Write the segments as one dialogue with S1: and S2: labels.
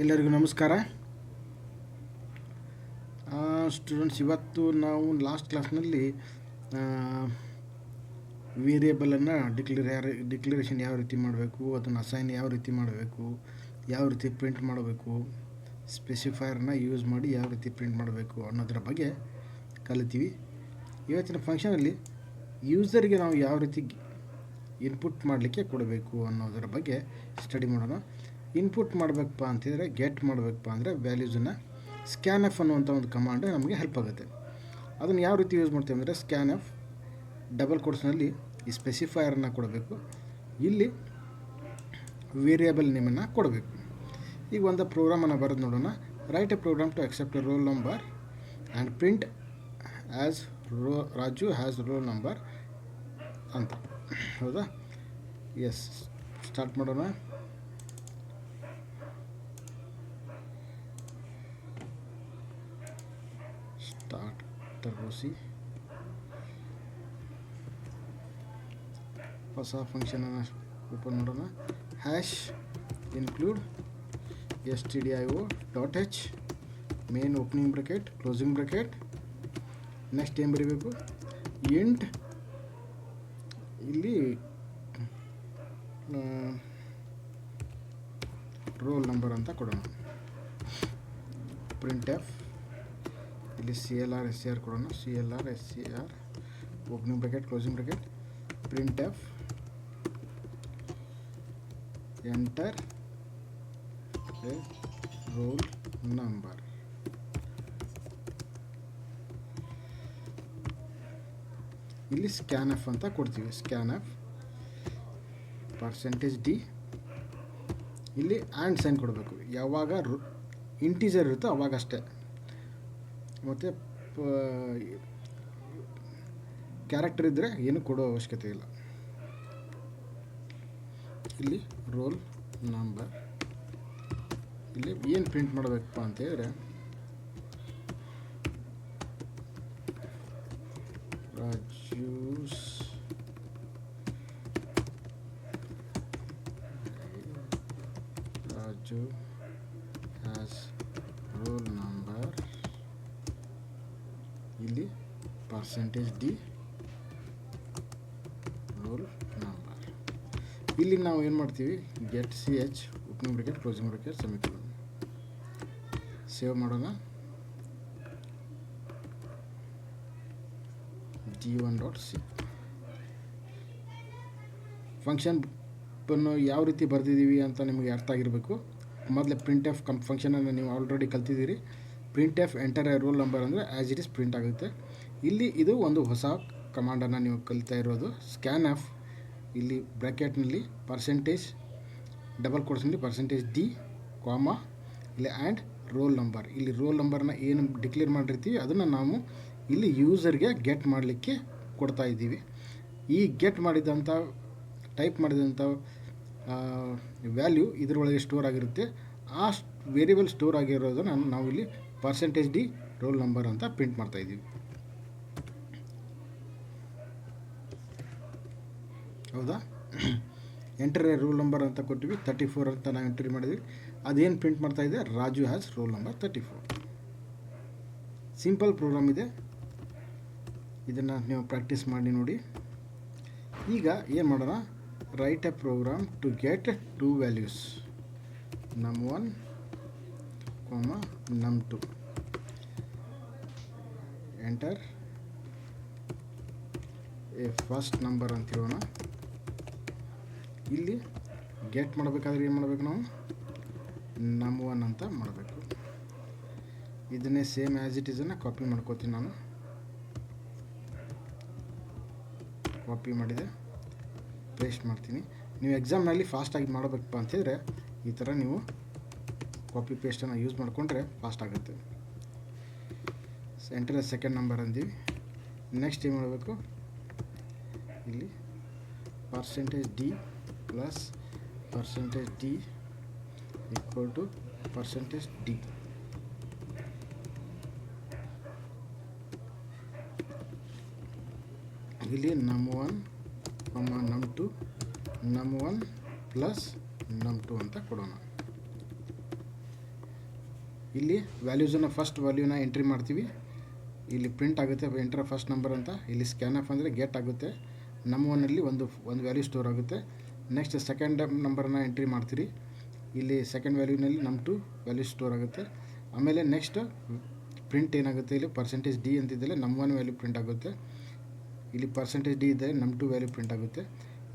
S1: ಎಲ್ಲರಿಗೂ ನಮಸ್ಕಾರ ಸ್ಟೂಡೆಂಟ್ಸ್. ಇವತ್ತು ನಾವು ಲಾಸ್ಟ್ ಕ್ಲಾಸ್ನಲ್ಲಿ ವೇರಿಯೇಬಲನ್ನು ಡಿಕ್ಲರೇಷನ್ ಯಾವ ರೀತಿ ಮಾಡಬೇಕು, ಅದನ್ನು ಅಸೈನ್ ಯಾವ ರೀತಿ ಮಾಡಬೇಕು, ಯಾವ ರೀತಿ ಪ್ರಿಂಟ್ ಮಾಡಬೇಕು, ಸ್ಪೆಸಿಫೈಯರ್ನ ಯೂಸ್ ಮಾಡಿ ಯಾವ ರೀತಿ ಪ್ರಿಂಟ್ ಮಾಡಬೇಕು ಅನ್ನೋದರ ಬಗ್ಗೆ ಕಲಿತೀವಿ. ಇವತ್ತಿನ ಫಂಕ್ಷನಲ್ಲಿ ಯೂಸರ್ಗೆ ನಾವು ಯಾವ ರೀತಿ ಇನ್ಪುಟ್ ಮಾಡಲಿಕ್ಕೆ ಕೊಡಬೇಕು ಅನ್ನೋದರ ಬಗ್ಗೆ ಸ್ಟಡಿ ಮಾಡೋಣ. ಇನ್ಪುಟ್ ಮಾಡಬೇಕಪ್ಪ ಅಂತಿದ್ರೆ, ಗೆಟ್ ಮಾಡಬೇಕಪ್ಪ ಅಂದರೆ ವ್ಯಾಲ್ಯೂಸನ್ನು ಸ್ಕ್ಯಾನ್ ಎಫ್ ಅನ್ನುವಂಥ ಒಂದು ಕಮಾಂಡ್ ನಮಗೆ ಹೆಲ್ಪ್ ಆಗುತ್ತೆ. ಅದನ್ನು ಯಾವ ರೀತಿ ಯೂಸ್ ಮಾಡ್ತೀವಿ ಅಂದರೆ, ಸ್ಕ್ಯಾನ್ ಎಫ್ ಡಬಲ್ ಕೋಟ್ಸ್ನಲ್ಲಿ ಈ ಸ್ಪೆಸಿಫೈಯರ್ನ ಕೊಡಬೇಕು, ಇಲ್ಲಿ ವೇರಿಯೇಬಲ್ ನೇಮನ್ನು ಕೊಡಬೇಕು. ಈಗ ಒಂದು ಪ್ರೋಗ್ರಾಮನ್ನು ಬರೆದು ನೋಡೋಣ. Write a program to accept a roll number and print as Raju has roll number ಅಂತ. ಹೌದಾ? ಎಸ್, ಸ್ಟಾರ್ಟ್ ಮಾಡೋಣ. Start Turbo C. ಹೊಸ ಫಂಕ್ಷನನ್ನು ಓಪನ್ ಮಾಡೋಣ. Hash include stdio.h main opening bracket closing bracket. Next ಏನು ಬರೀಬೇಕು? ಇಂಟ್ ಇಲ್ಲಿ ರೋಲ್ ನಂಬರ್ ಅಂತ ಕೊಡೋಣ. ಪ್ರಿಂಟ್ ಎಫ್ ಇಲ್ಲಿ CLR SCR ಕೊಡೋಣ. CLR SCR opening bracket closing bracket. Printf enter a roll number. ಇಲ್ಲಿ ಸ್ಕ್ಯಾನ್ ಎಫ್ ಅಂತ ಕೊಡ್ತೀವಿ. ಸ್ಕ್ಯಾನ್ ಎಫ್ %d ಇಲ್ಲಿ ಆ್ಯಂಡ್ ಸೈನ್ ಕೊಡಬೇಕು. ಯಾವಾಗ ಇಂಟೀಜರ್ ಇರುತ್ತೋ ಅವಾಗಷ್ಟೇ, ಮತ್ತು ಕ್ಯಾರೆಕ್ಟರ್ ಇದ್ದರೆ ಏನು ಕೊಡೋ ಅವಶ್ಯಕತೆ ಇಲ್ಲ. ಇಲ್ಲಿ ರೋಲ್ ನಂಬರ್. ಇಲ್ಲಿ ಏನು ಪ್ರಿಂಟ್ ಮಾಡಬೇಕಪ್ಪ ಅಂತೇಳಿದ್ರೆ, ರಾಜು ಹ್ಯಾಸ್ ರೋಲ್ ನಂಬರ್. ಇಲ್ಲಿ %d ರೋಲ್ ನಂಬರ್. ಇಲ್ಲಿ ನಾವು ಏನು ಮಾಡ್ತೀವಿ? Get ch opening bracket closing bracket semicolon. Save ಮಾಡೋಣ. g1.c ಫಂಕ್ಷನ್ ಯಾವ ರೀತಿ ಬರೆದಿದ್ದೀವಿ ಅಂತ ನಿಮಗೆ ಅರ್ಥ ಆಗಿರಬೇಕು. ಮೊದಲೇ ಪ್ರಿಂಟ್ ಎಫ್ ಫಂಕ್ಷನನ್ನು ನೀವು ಆಲ್ರೆಡಿ ಕಲ್ತಿದ್ದೀರಿ. Printf enter a roll number ಅಂದರೆ ಆ್ಯಸ್ ಇಟ್ ಇಸ್ ಪ್ರಿಂಟ್ ಆಗುತ್ತೆ. ಇಲ್ಲಿ ಇದು ಒಂದು ಹೊಸ ಕಮಾಂಡನ್ನು ನೀವು ಕಲಿತಾ ಇರೋದು. ಸ್ಕ್ಯಾನ್ ಎಫ್ ಇಲ್ಲಿ ಬ್ರ್ಯಾಕೆಟ್ನಲ್ಲಿ ಡಬಲ್ ಕೋಟ್ಸ್ನಲ್ಲಿ %d ಕಾಮ ಇಲ್ಲಿ ಆ್ಯಂಡ್ ರೋಲ್ ನಂಬರ್. ಇಲ್ಲಿ ರೋಲ್ ನಂಬರ್ನ ಏನು ಡಿಕ್ಲೇರ್ ಮಾಡಿರ್ತೀವಿ ಅದನ್ನು ನಾವು ಇಲ್ಲಿ ಯೂಸರ್ಗೆ ಗೆಟ್ ಮಾಡಲಿಕ್ಕೆ ಕೊಡ್ತಾ ಇದ್ದೀವಿ. ಈ ಗೆಟ್ ಮಾಡಿದಂಥ ಟೈಪ್ ಮಾಡಿದಂಥ ವ್ಯಾಲ್ಯೂ ಇದರೊಳಗೆ ಸ್ಟೋರ್ ಆಗಿರುತ್ತೆ. ಆ ವೇರಿಯೇಬಲ್ ಸ್ಟೋರ್ ಆಗಿರೋದನ್ನು ನಾವು ಇಲ್ಲಿ %d ರೋಲ್ ನಂಬರ್ ಅಂತ ಪ್ರಿಂಟ್ ಮಾಡ್ತಾ ಇದ್ದೀವಿ. ಹೌದಾ? ಎಂಟರ್ ಎ ರೋಲ್ ನಂಬರ್ ಅಂತ ಕೊಟ್ಟಿವಿ. 34 ಅಂತ ನಾವು ಎಂಟ್ರಿ ಮಾಡಿದ್ವಿ. ಅದೇನು ಪ್ರಿಂಟ್ ಮಾಡ್ತಾ ಇದೆ? Raju has roll number 34. Simple program ಇದೆ. ಇದನ್ನು ನೀವು ಪ್ರಾಕ್ಟೀಸ್ ಮಾಡಿ ನೋಡಿ. ಈಗ ಏನು ಮಾಡೋಣ? Write a program to get 2 values, num1, num2. Enter a first number ಅಂತ ಹೇಳೋಣ. ಇಲ್ಲಿ ಗೆಟ್ ಮಾಡಬೇಕಾದ್ರೆ ಏನು ಮಾಡಬೇಕು? ನಾವು num1 ಅಂತ ಮಾಡಬೇಕು. ಇದನ್ನೇ ಸೇಮ್ ಆ್ಯಸ್ ಇಟ್ ಈಸನ್ನು ಕಾಪಿ ಮಾಡ್ಕೋತೀನಿ ನಾನು. ಕಾಪಿ ಮಾಡಿದೆ, ಪೇಸ್ಟ್ ಮಾಡ್ತೀನಿ. ನೀವು ಎಕ್ಸಾಮ್ನಲ್ಲಿ ಫಾಸ್ಟಾಗಿ ಮಾಡಬೇಕಪ್ಪ ಅಂತಿದ್ರೆ ಈ ಥರ ನೀವು ಕಾಪಿ ಪೇಸ್ಟನ್ನು ಯೂಸ್ ಮಾಡಿಕೊಂಡ್ರೆ ಫಾಸ್ಟ್ ಆಗುತ್ತೆ. ಎಂಟರ್ ಸೆಕೆಂಡ್ ನಂಬರ್ ಅಂತೀವಿ. ನೆಕ್ಸ್ಟ್ ಏನು ಮಾಡಬೇಕು? ಇಲ್ಲಿ %d plus %d equal to %d. ಇಲ್ಲಿ num1, num2, num1 plus num2 ಅಂತ ಕೊಡೋಣ. ಇಲ್ಲಿ ವ್ಯಾಲ್ಯೂಸನ್ನು ಫಸ್ಟ್ ವ್ಯಾಲ್ಯೂನ ಎಂಟ್ರಿ ಮಾಡ್ತೀವಿ. ಇಲ್ಲಿ ಪ್ರಿಂಟ್ ಆಗುತ್ತೆ ಎಂಟರ್ ಫಸ್ಟ್ ನಂಬರ್ ಅಂತ. ಇಲ್ಲಿ ಸ್ಕ್ಯಾನಫ್ ಅಂದರೆ ಗೆಟ್ ಆಗುತ್ತೆ. ನಮ್1ನಲ್ಲಿ ಒಂದು ವ್ಯಾಲ್ಯೂ ಸ್ಟೋರ್ ಆಗುತ್ತೆ. ನೆಕ್ಸ್ಟ್ ಸೆಕೆಂಡ್ ನಂಬರನ್ನ ಎಂಟ್ರಿ ಮಾಡ್ತೀರಿ. ಇಲ್ಲಿ ಸೆಕೆಂಡ್ ವ್ಯಾಲ್ಯೂನಲ್ಲಿ ನಮ್2 ವ್ಯಾಲ್ಯೂ ಸ್ಟೋರ್ ಆಗುತ್ತೆ. ಆಮೇಲೆ ನೆಕ್ಸ್ಟ್ ಪ್ರಿಂಟ್ ಏನಾಗುತ್ತೆ, ಇಲ್ಲಿ %d ಅಂತಿದ್ದರೆ ನಮ್1 ವ್ಯಾಲ್ಯೂ ಪ್ರಿಂಟ್ ಆಗುತ್ತೆ. ಇಲ್ಲಿ %d ಇದ್ದರೆ ನಮ್2 ವ್ಯಾಲ್ಯೂ ಪ್ರಿಂಟ್ ಆಗುತ್ತೆ.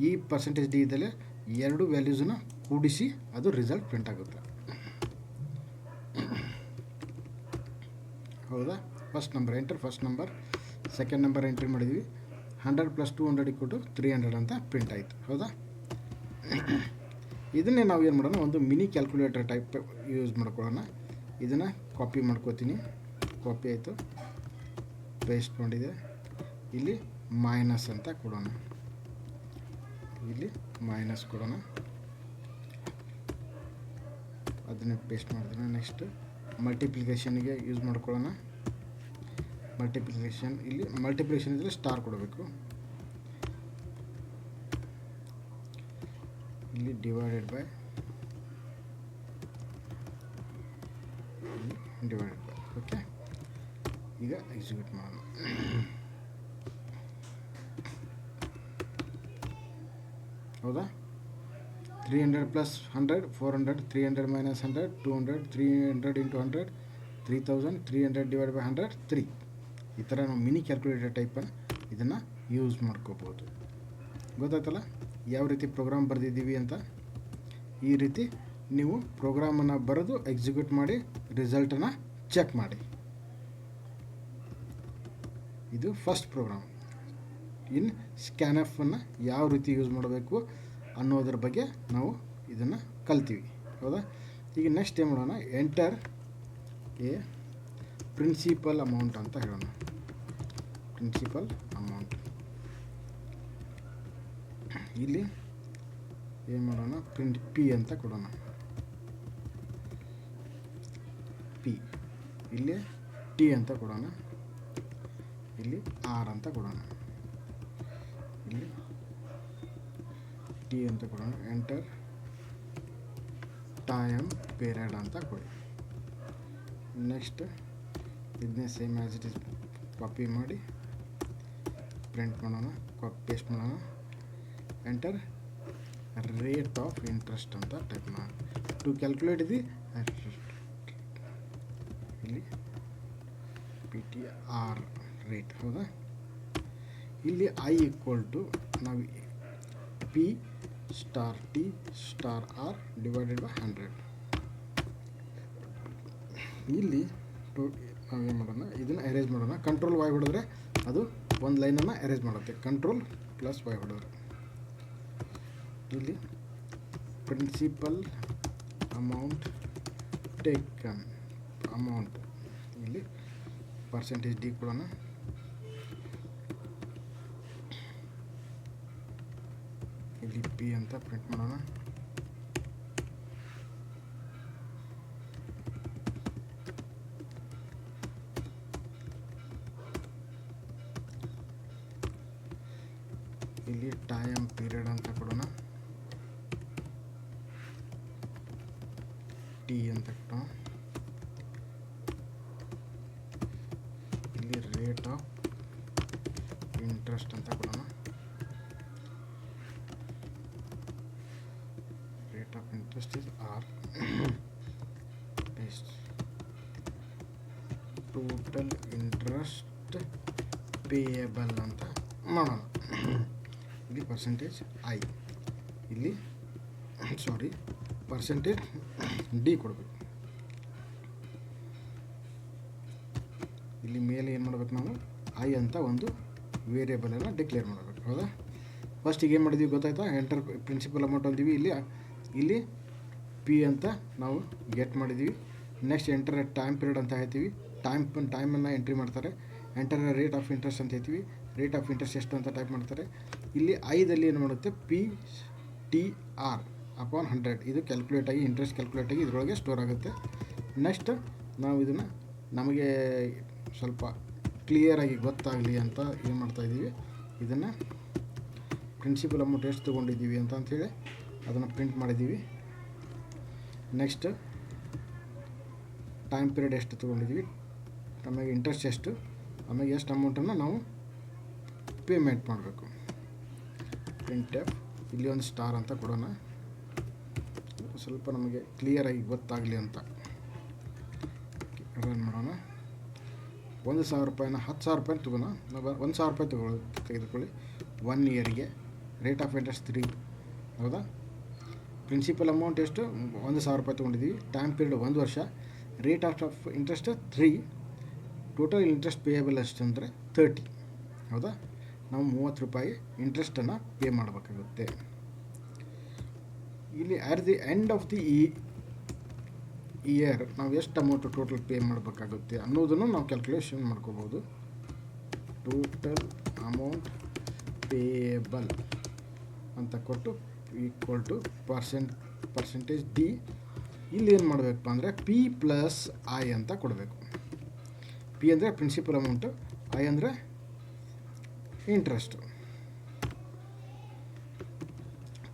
S1: ಈ %d ಇದ್ದರೆ ಎರಡು ವ್ಯಾಲ್ಯೂಸನ್ನು ಕೂಡಿಸಿ ಅದು ರಿಸಲ್ಟ್ ಪ್ರಿಂಟ್ ಆಗುತ್ತೆ. ಹೌದಾ? First number enter first number, second number entry ಮಾಡಿದ್ವಿ. 100 + 200 = 300 ಅಂತ ಪ್ರಿಂಟ್ ಆಯಿತು. ಹೌದಾ? ಇದನ್ನೇ ನಾವು ಏನು ಮಾಡೋಣ, ಒಂದು ಮಿನಿ ಕ್ಯಾಲ್ಕುಲೇಟರ್ ಟೈಪ್ ಯೂಸ್ ಮಾಡ್ಕೊಳ್ಳೋಣ. ಇದನ್ನು ಕಾಪಿ ಮಾಡ್ಕೋತೀನಿ. ಕಾಪಿ ಆಯಿತು, ಪೇಸ್ಟ್ ಮಾಡಿದೆ. ಇಲ್ಲಿ ಮೈನಸ್ ಅಂತ ಕೊಡೋಣ. ಇಲ್ಲಿ ಮೈನಸ್ ಕೊಡೋಣ. ಅದನ್ನೇ ಪೇಸ್ಟ್ ಮಾಡಿದ್ರೆ ನೆಕ್ಸ್ಟ್ ಮಲ್ಟಿಪ್ಲಿಕೇಷನ್ಗೆ ಯೂಸ್ ಮಾಡ್ಕೊಳ್ಳೋಣ. ಮಲ್ಟಿಪ್ಲಿಕೇಷನ್, ಇಲ್ಲಿ ಮಲ್ಟಿಪ್ಲಿಕೇಷನ್ ಇದ್ದರೆ ಸ್ಟಾರ್ ಕೊಡಬೇಕು. ಇಲ್ಲಿ ಡಿವೈಡೆಡ್ ಬೈ ಓಕೆ. ಈಗ ಎಕ್ಸಿಕ್ಯೂಟ್ ಮಾಡೋಣ. ಹೌದಾ? 300 + 100 400, 300 - 100 200, 300 × 100 3000, 300 / 100 3. ಈ ಥರ ನಾವು ಮಿನಿ ಕ್ಯಾಲ್ಕುಲೇಟರ್ ಟೈಪ್ ಇದನ್ನು ಯೂಸ್ ಮಾಡ್ಕೋಬೋದು. ಗೊತ್ತಾಯ್ತಲ್ಲ ಯಾವ ರೀತಿ ಪ್ರೋಗ್ರಾಮ್ ಬರೆದಿದ್ದೀವಿ ಅಂತ? ಈ ರೀತಿ ನೀವು ಪ್ರೋಗ್ರಾಮನ್ನು ಬರೆದು ಎಕ್ಸಿಕ್ಯೂಟ್ ಮಾಡಿ ರಿಸಲ್ಟನ್ನು ಚೆಕ್ ಮಾಡಿ. ಇದು ಫಸ್ಟ್ ಪ್ರೋಗ್ರಾಮ್. ಇನ್ನು ಸ್ಕ್ಯಾನಫನ್ನು ಯಾವ ರೀತಿ ಯೂಸ್ ಮಾಡಬೇಕು ಅನ್ನೋದ್ರ ಬಗ್ಗೆ ನಾವು ಇದನ್ನು ಕಲ್ತೀವಿ. ಹೌದಾ? ಈಗ ನೆಕ್ಸ್ಟ್ ಏನು ಮಾಡೋಣ, ಎಂಟರ್ ಎ ಪ್ರಿನ್ಸಿಪಲ್ ಅಮೌಂಟ್ ಅಂತ ಹೇಳೋಣ. Principal amount. ಇಲ್ಲಿ ಏನು ಮಾಡೋಣ, ಪ್ರಿಂಟ್ ಪಿ ಅಂತ ಕೊಡೋಣ. ಪಿ. ಇಲ್ಲಿ ಟಿ ಅಂತ ಕೊಡೋಣ. ಇಲ್ಲಿ ಆರ್ ಅಂತ ಕೊಡೋಣ. ಇಲ್ಲಿ ಟಿ ಅಂತ ಕೊಡೋಣ. ಎಂಟರ್ ಟೈಮ್ ಪೀರಿಯಡ್ ಅಂತ ಕೊಡಿ. ನೆಕ್ಸ್ಟ್ ಇದನ್ನೇ same as it is copy ಮಾಡಿ ಪ್ರಿಂಟ್ ಮಾಡೋಣ, ಪೇಸ್ಟ್ ಮಾಡೋಣ. ಎಂಟರ್ ರೇಟ್ ಆಫ್ ಇಂಟ್ರೆಸ್ಟ್ ಅಂತ ಟೈಪ್ ಮಾಡೋಣ. ಟು ಕ್ಯಾಲ್ಕುಲೇಟ್ ದಿ ಇಲ್ಲಿ PTR ರೇಟ್. ಹೌದಾ? ಇಲ್ಲಿ I = ನಾವು P*T*R / 100. ಇಲ್ಲಿ ನಾವೇನು ಮಾಡೋಣ, ಇದನ್ನು ಅರೇಂಜ್ ಮಾಡೋಣ. ಕಂಟ್ರೋಲ್ Y ಹೊಡೆದ್ರೆ ಅದು ಒಂದು ಲೈನನ್ನು ಅರೇಂಜ್ ಮಾಡುತ್ತೆ. ಕಂಟ್ರೋಲ್ +Y ಹೊಡೆದ್ರೆ ಇಲ್ಲಿ ಪ್ರಿನ್ಸಿಪಲ್ ಅಮೌಂಟ್ ಟೇಕನ್ ಅಮೌಂಟ್, ಇಲ್ಲಿ %d ಕೊಡೋಣ. ಇಲ್ಲಿ P ಅಂತ ಪ್ರಿಂಟ್ ಮಾಡೋಣ. ಇಲ್ಲಿ ಟೈಮ್ ಪೀರಿಯಡ್ ಅಂತ ಕೊಡೋಣ. ಟಿ ಅಂತ ಕೊಡೋಣ. ಇಲ್ಲಿ ರೇಟ್ ಆಫ್ ಇಂಟ್ರೆಸ್ಟ್ ಅಂತ ಕೊಡೋಣ. Rate of interest is R. Total interest payable ಅಂತ ಮಾಡೋಣ. ಇಲ್ಲಿ %i, ಇಲ್ಲಿ %d ಕೊಡಬೇಕು. ಇಲ್ಲಿ ಮೇಲೆ ಏನು ಮಾಡಬೇಕು, ನಾವು I ಅಂತ ಒಂದು ವೇರಿಯೇಬಲನ್ನು ಡಿಕ್ಲೇರ್ ಮಾಡಬೇಕು. ಹೌದಾ? ಫಸ್ಟಿಗೆ ಏನು ಮಾಡಿದ್ವಿ ಗೊತ್ತಾಯ್ತಾ? ಎಂಟರ್ ಪ್ರಿನ್ಸಿಪಲ್ ಅಮೌಂಟ್ ಅಂತೀವಿ. ಇಲ್ಲಿ P ಅಂತ ನಾವು ಗೆಟ್ ಮಾಡಿದ್ದೀವಿ. ನೆಕ್ಸ್ಟ್ ಎಂಟರ್ ಟೈಮ್ ಪೀರಿಯಡ್ ಅಂತ ಹೇಳ್ತೀವಿ. ಟೈಮನ್ನು ಎಂಟ್ರಿ ಮಾಡ್ತಾರೆ. ಎಂಟರ್ ರೇಟ್ ಆಫ್ ಇಂಟ್ರೆಸ್ಟ್ ಅಂತ ಹೇಳ್ತೀವಿ. ರೇಟ್ ಆಫ್ ಇಂಟ್ರೆಸ್ಟ್ ಎಷ್ಟು ಅಂತ ಟೈಪ್ ಮಾಡ್ತಾರೆ. ಇಲ್ಲಿ ಐದಲ್ಲಿ ಏನು ಮಾಡುತ್ತೆ, PTR / 100 ಇದು ಕ್ಯಾಲ್ಕುಲೇಟ್ ಆಗಿ ಇಂಟ್ರೆಸ್ಟ್ ಕ್ಯಾಲ್ಕುಲೇಟ್ ಆಗಿ ಇದರೊಳಗೆ ಸ್ಟೋರ್ ಆಗುತ್ತೆ. ನೆಕ್ಸ್ಟ್ ನಾವು ಇದನ್ನು ನಮಗೆ ಸ್ವಲ್ಪ ಕ್ಲಿಯರಾಗಿ ಗೊತ್ತಾಗಲಿ ಅಂತ ಏನು ಮಾಡ್ತಾಯಿದ್ದೀವಿ, ಇದನ್ನು ಪ್ರಿನ್ಸಿಪಲ್ ಅಮೌಂಟ್ ಎಷ್ಟು ತೊಗೊಂಡಿದ್ದೀವಿ ಅಂಥೇಳಿ ಅದನ್ನು ಪ್ರಿಂಟ್ ಮಾಡಿದ್ದೀವಿ. ನೆಕ್ಸ್ಟ್ ಟೈಮ್ ಪೀರಿಯಡ್ ಎಷ್ಟು ತೊಗೊಂಡಿದ್ದೀವಿ, ಆಮೇಲೆ ಇಂಟ್ರೆಸ್ಟ್ ಎಷ್ಟು, ಆಮೇಲೆ ಎಷ್ಟು ಅಮೌಂಟನ್ನು ನಾವು ಪೇಮೆಂಟ್ ಮಾಡಬೇಕು. ಪ್ರಿಂಟ್ ಎಫ್ ಇಲ್ಲಿ ಒಂದು ಸ್ಟಾರ್ ಅಂತ ಕೊಡೋಣ, ಸ್ವಲ್ಪ ನಮಗೆ ಕ್ಲಿಯರಾಗಿ ಗೊತ್ತಾಗಲಿ ಅಂತ. ರನ್ ಮಾಡೋಣ. 1,000 ರೂಪಾಯಿನ 10,000 ರೂಪಾಯಿ ತೊಗೋಣ. 1,000 ರೂಪಾಯಿ ತೆಗೆದುಕೊಳ್ಳಿ 1 ಇಯರ್ಗೆ. Rate of interest 3. ಹೌದಾ? ಪ್ರಿನ್ಸಿಪಲ್ ಅಮೌಂಟ್ ಎಷ್ಟು? 1,000 ರೂಪಾಯಿ ತೊಗೊಂಡಿದ್ದೀವಿ. ಟೈಮ್ ಪೀರಿಯಡ್ 1 ವರ್ಷ. Rate of interest 3. Total interest payable ಎಷ್ಟು ಅಂದರೆ 30. ಹೌದಾ? ನಾವು 30 ರೂಪಾಯಿ ಇಂಟ್ರೆಸ್ಟನ್ನು ಪೇ ಮಾಡಬೇಕಾಗುತ್ತೆ. ಇಲ್ಲಿ at the end of the year ನಾವು ಎಷ್ಟು ಅಮೌಂಟು ಟೋಟಲ್ ಪೇ ಮಾಡಬೇಕಾಗುತ್ತೆ ಅನ್ನೋದನ್ನು ನಾವು ಕ್ಯಾಲ್ಕುಲೇಷನ್ ಮಾಡ್ಕೋಬೋದು. ಟೋಟಲ್ ಅಮೌಂಟ್ ಪೇಯಬಲ್ ಅಂತ ಕೊಟ್ಟು ಈಕ್ವಲ್ ಟು ಪರ್ಸೆಂಟೇಜ್ ಡಿ. ಇಲ್ಲಿ ಏನು ಮಾಡಬೇಕಪ್ಪ ಅಂದರೆ ಪಿ ಪ್ಲಸ್ ಐ ಅಂತ ಕೊಡಬೇಕು. ಪಿ ಅಂದರೆ ಪ್ರಿನ್ಸಿಪಲ್ ಅಮೌಂಟು, ಐ ಅಂದರೆ ಇಂಟ್ರೆಸ್ಟು.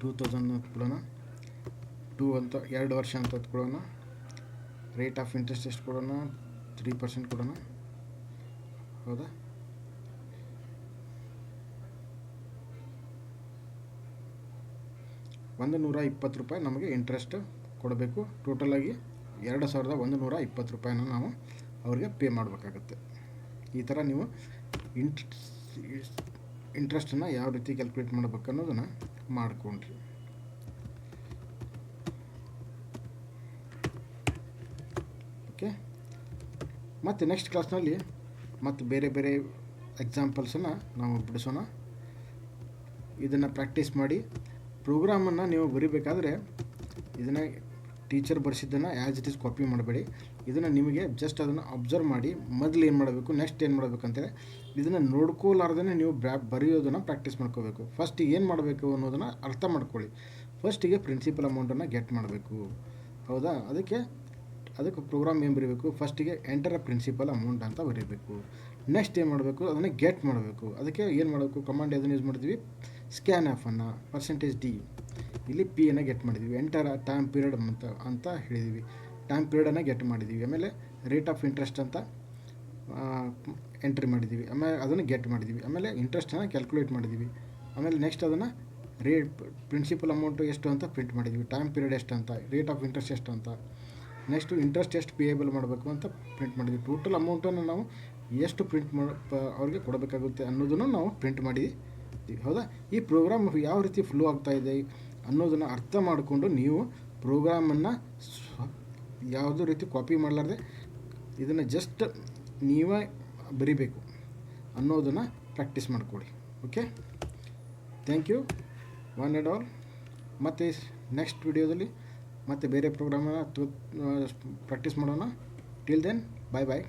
S1: 2,000 ಕೊಡೋಣ. 2 ಅಂತ 2 ವರ್ಷ ಅಂತ ಕೊಡೋಣ. ರೇಟ್ ಆಫ್ ಇಂಟ್ರೆಸ್ಟ್ ಎಷ್ಟು ಕೊಡೋಣ? 3% ಕೊಡೋಣ. ಹೌದಾ? ₹120 ನಮಗೆ ಇಂಟ್ರೆಸ್ಟ್ ಕೊಡಬೇಕು. ಟೋಟಲಾಗಿ 2,120 ರೂಪಾಯಿನ ನಾವು ಅವ್ರಿಗೆ ಪೇ ಮಾಡಬೇಕಾಗತ್ತೆ. ಈ ಥರ ನೀವು ಇಂಟ್ರೆಸ್ಟನ್ನು ಯಾವ ರೀತಿ ಕ್ಯಾಲ್ಕುಲೇಟ್ ಮಾಡಬೇಕು ಅನ್ನೋದನ್ನು ಮಾಡಿಕೊಂಡ್ರಿ. ಓಕೆ, ಮತ್ತು ನೆಕ್ಸ್ಟ್ ಕ್ಲಾಸ್ನಲ್ಲಿ ಮತ್ತು ಬೇರೆ ಬೇರೆ ಎಕ್ಸಾಂಪಲ್ಸನ್ನು ನಾವು ಬಿಡಿಸೋಣ. ಇದನ್ನು ಪ್ರಾಕ್ಟೀಸ್ ಮಾಡಿ. ಪ್ರೋಗ್ರಾಮನ್ನು ನೀವು ಬರೀಬೇಕಾದ್ರೆ ಇದನ್ನು ಟೀಚರ್ ಬರೆಸಿದ್ದನ್ನು ಆ್ಯಸ್ ಇಟ್ ಈಸ್ ಕಾಪಿ ಮಾಡಬೇಡಿ. ಇದನ್ನು ನಿಮಗೆ ಜಸ್ಟ್ ಅದನ್ನು ಅಬ್ಸರ್ವ್ ಮಾಡಿ ಮೊದಲು ಏನು ಮಾಡಬೇಕು, ನೆಕ್ಸ್ಟ್ ಏನು ಮಾಡಬೇಕಂತೇಳಿ ಇದನ್ನು ನೋಡ್ಕೋಲಾರ್ದೇ ನೀವು ಬರೆಯೋದನ್ನು ಪ್ರಾಕ್ಟೀಸ್ ಮಾಡ್ಕೋಬೇಕು. ಫಸ್ಟಿಗೆ ಏನು ಮಾಡಬೇಕು ಅನ್ನೋದನ್ನು ಅರ್ಥ ಮಾಡ್ಕೊಳ್ಳಿ. ಫಸ್ಟಿಗೆ ಪ್ರಿನ್ಸಿಪಲ್ ಅಮೌಂಟನ್ನು ಗೆಟ್ ಮಾಡಬೇಕು. ಹೌದಾ? ಅದಕ್ಕೆ ಪ್ರೋಗ್ರಾಮ್ ಏನು ಬರೀಬೇಕು? ಫಸ್ಟಿಗೆ ಎಂಟರ್ ಅ ಪ್ರಿನ್ಸಿಪಲ್ ಅಮೌಂಟ್ ಅಂತ ಬರೀಬೇಕು. ನೆಕ್ಸ್ಟ್ ಏನು ಮಾಡಬೇಕು? ಅದನ್ನು ಗೆಟ್ ಮಾಡಬೇಕು. ಅದಕ್ಕೆ ಏನು ಮಾಡಬೇಕು? ಕಮಾಂಡ್ ಅದನ್ನು ಯೂಸ್ ಮಾಡಿದ್ವಿ, ಸ್ಕ್ಯಾನ್ ಆಫನ್ನು ಪರ್ಸೆಂಟೇಜ್ ಡಿ. ಇಲ್ಲಿ ಪಿ ಅನ್ನು ಗೆಟ್ ಮಾಡಿದ್ವಿ. ಎಂಟರ್ ಟೈಮ್ ಪೀರಿಯಡ್ ಅಂತ ಹೇಳಿದ್ವಿ. ಟೈಮ್ ಪೀರಿಯಡನ್ನು ಗೆಟ್ ಮಾಡಿದ್ದೀವಿ. ಆಮೇಲೆ ರೇಟ್ ಆಫ್ ಇಂಟ್ರೆಸ್ಟ್ ಅಂತ ಎಂಟ್ರಿ ಮಾಡಿದ್ದೀವಿ. ಆಮೇಲೆ ಅದನ್ನು ಗೆಟ್ ಮಾಡಿದ್ದೀವಿ. ಆಮೇಲೆ ಇಂಟ್ರೆಸ್ಟನ್ನು ಕ್ಯಾಲ್ಕುಲೇಟ್ ಮಾಡಿದ್ದೀವಿ. ಆಮೇಲೆ ನೆಕ್ಸ್ಟ್ ಅದನ್ನು ಪ್ರಿನ್ಸಿಪಲ್ ಅಮೌಂಟು ಎಷ್ಟು ಅಂತ ಪ್ರಿಂಟ್ ಮಾಡಿದ್ದೀವಿ. ಟೈಮ್ ಪೀರಿಯಡ್ ಎಷ್ಟು ಅಂತ, ರೇಟ್ ಆಫ್ ಇಂಟ್ರೆಸ್ಟ್ ಎಷ್ಟು ಅಂತ, ನೆಕ್ಸ್ಟು ಇಂಟ್ರೆಸ್ಟ್ ಎಷ್ಟು ಪೇಯಬಲ್ ಮಾಡಬೇಕು ಅಂತ ಪ್ರಿಂಟ್ ಮಾಡಿದ್ವಿ. ಟೋಟಲ್ ಅಮೌಂಟನ್ನು ನಾವು ಎಷ್ಟು ಅವ್ರಿಗೆ ಕೊಡಬೇಕಾಗುತ್ತೆ ಅನ್ನೋದನ್ನು ನಾವು ಪ್ರಿಂಟ್ ಮಾಡಿದ್ದೀವಿ. ಹೌದಾ? ಈ ಪ್ರೋಗ್ರಾಮ್ ಯಾವ ರೀತಿ ಫ್ಲೋ ಆಗ್ತಾಯಿದೆ ಅನ್ನೋದನ್ನು ಅರ್ಥ ಮಾಡಿಕೊಂಡು ನೀವು ಪ್ರೋಗ್ರಾಮನ್ನು ಯಾವುದೇ ರೀತಿ ಕಾಪಿ ಮಾಡಲಾರ್ದೆ ಇದನ್ನು ಜಸ್ಟ್ ನೀವೇ ಬರಿಬೇಕು ಅನ್ನೋದನ್ನು ಪ್ರಾಕ್ಟೀಸ್ ಮಾಡಿಕೊಡಿ. Okay, thank you one and all. ಮತ್ತು ನೆಕ್ಸ್ಟ್ ವಿಡಿಯೋದಲ್ಲಿ ಮತ್ತೆ ಬೇರೆ ಪ್ರೋಗ್ರಾಮನ್ನು ಪ್ರಾಕ್ಟೀಸ್ ಮಾಡೋಣ. ಟಿಲ್ ದೆನ್, ಬಾಯ್ ಬಾಯ್.